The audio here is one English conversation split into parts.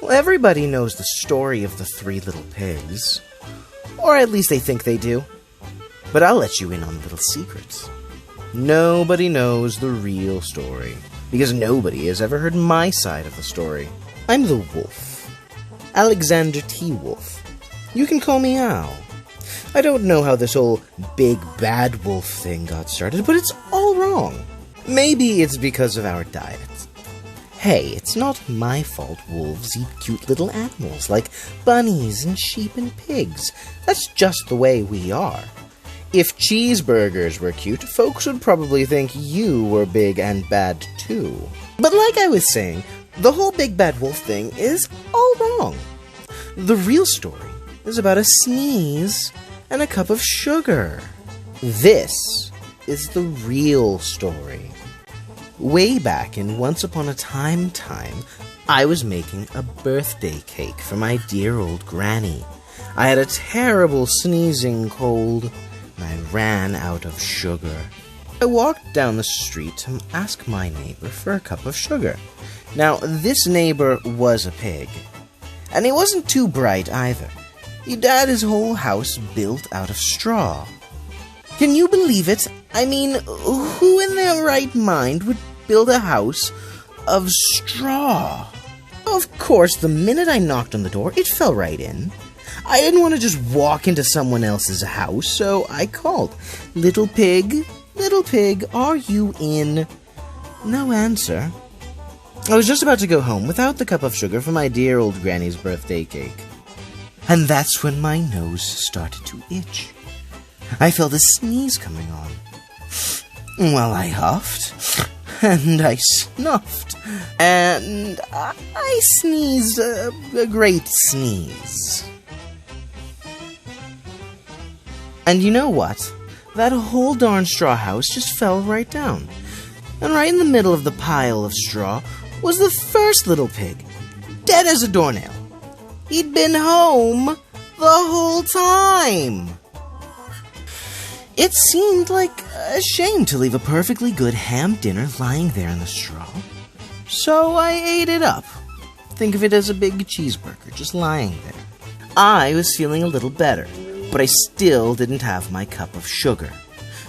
Well, everybody knows the story of the three little pigs. Or at least they think they do. But I'll let you in on little secrets. Nobody knows the real story, because nobody has ever heard my side of the story. I'm the wolf. Alexander T. Wolf. You can call me Al. I don't know how this whole big bad wolf thing got started, but it's all wrong. Maybe it's because of our diet. Hey, it's not my fault wolves eat cute little animals like bunnies and sheep and pigs. That's just the way we are. If cheeseburgers were cute, folks would probably think you were big and bad too. But like I was saying, the whole big bad wolf thing is all wrong. The real story is about a sneeze and a cup of sugar. This is the real story. Way back in Once Upon a Time, I was making a birthday cake for my dear old granny. I had a terrible sneezing cold, and I ran out of sugar. I walked down the street to ask my neighbor for a cup of sugar. Now, this neighbor was a pig, and he wasn't too bright either. He'd had his whole house built out of straw. Can you believe it? I mean, who in their right mind would build a house of straw? Of course, the minute I knocked on the door, it fell right in. I didn't want to just walk into someone else's house, so I called. Little pig, are you in? No answer. I was just about to go home without the cup of sugar for my dear old granny's birthday cake. And that's when my nose started to itch. I felt a sneeze coming on. Well, I huffed, and I snuffed, and I sneezed a great sneeze. And you know what? That whole darn straw house just fell right down. And right in the middle of the pile of straw was the first little pig, dead as a doornail. He'd been home the whole time. It seemed like a shame to leave a perfectly good ham dinner lying there in the straw. So I ate it up. Think of it as a big cheeseburger just lying there. I was feeling a little better, but I still didn't have my cup of sugar.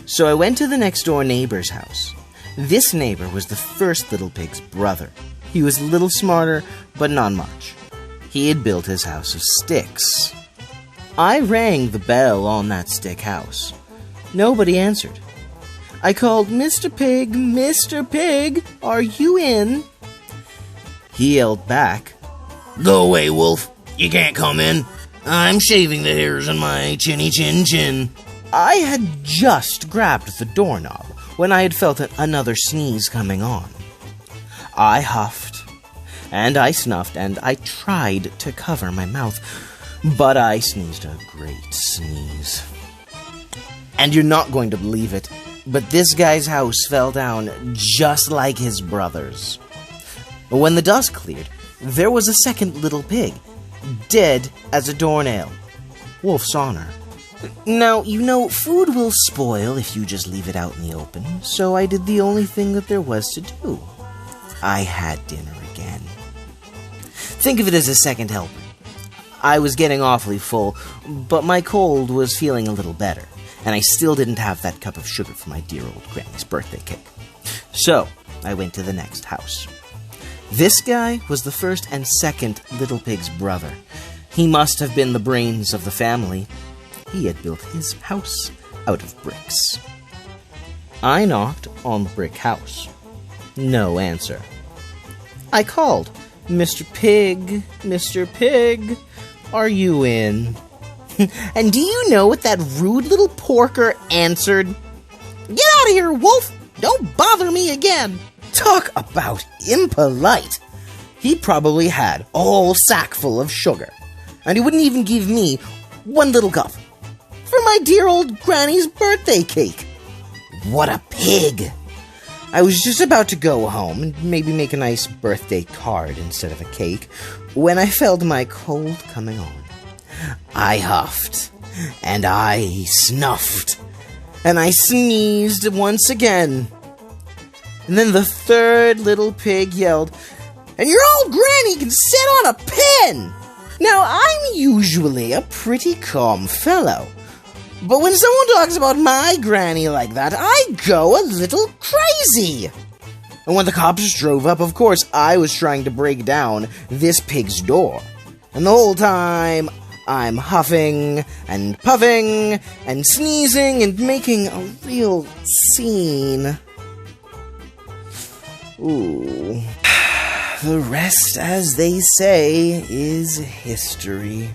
So I went to the next door neighbor's house. This neighbor was the first little pig's brother. He was a little smarter, but not much. He had built his house of sticks. I rang the bell on that stick house. Nobody answered. I called, Mr. Pig, are you in? He yelled back, Go away, wolf. You can't come in. I'm shaving the hairs on my chinny chin. I had just grabbed the doorknob when I had felt another sneeze coming on. I huffed, and I snuffed, and I tried to cover my mouth, but I sneezed a great sneeze. And you're not going to believe it, but this guy's house fell down just like his brother's. When the dust cleared, there was a second little pig, dead as a doornail. Wolf's honor. Now, you know, food will spoil if you just leave it out in the open, so I did the only thing that there was to do. I had dinner again. Think of it as a second helping. I was getting awfully full, but my cold was feeling a little better, and I still didn't have that cup of sugar for my dear old granny's birthday cake. So, I went to the next house. This guy was the first and second little pig's brother. He must have been the brains of the family. He had built his house out of bricks. I knocked on the brick house. No answer. I called, Mr. Pig, are you in? And do you know what that rude little porker answered? Get out of here, wolf! Don't bother me again! Talk about impolite! He probably had a whole sack full of sugar, and he wouldn't even give me one little cup for my dear old granny's birthday cake. What a pig! I was just about to go home and maybe make a nice birthday card instead of a cake when I felt my cold coming on. I huffed, and I snuffed, and I sneezed once again. And then the third little pig yelled, And your old granny can sit on a pig! again! Now, I'm usually a pretty calm fellow, but when someone talks about my granny like that, I go a little crazy. And when the cops drove up, of course, I was trying to break down this pig's door. And the whole time, I'm huffing and puffing and sneezing and making a real scene. Ooh. The rest, as they say, is history.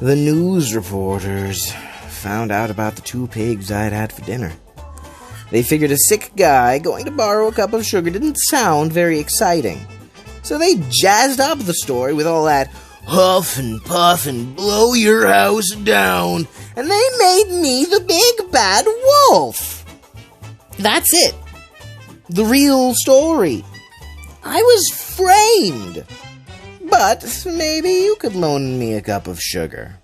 The news reporters found out about the 2 pigs I'd had for dinner. They figured a sick guy going to borrow a cup of sugar didn't sound very exciting. So they jazzed up the story with all that huff and puff and blow your house down, and they made me the big bad wolf. That's it. The real story. I was framed. But maybe you could loan me a cup of sugar.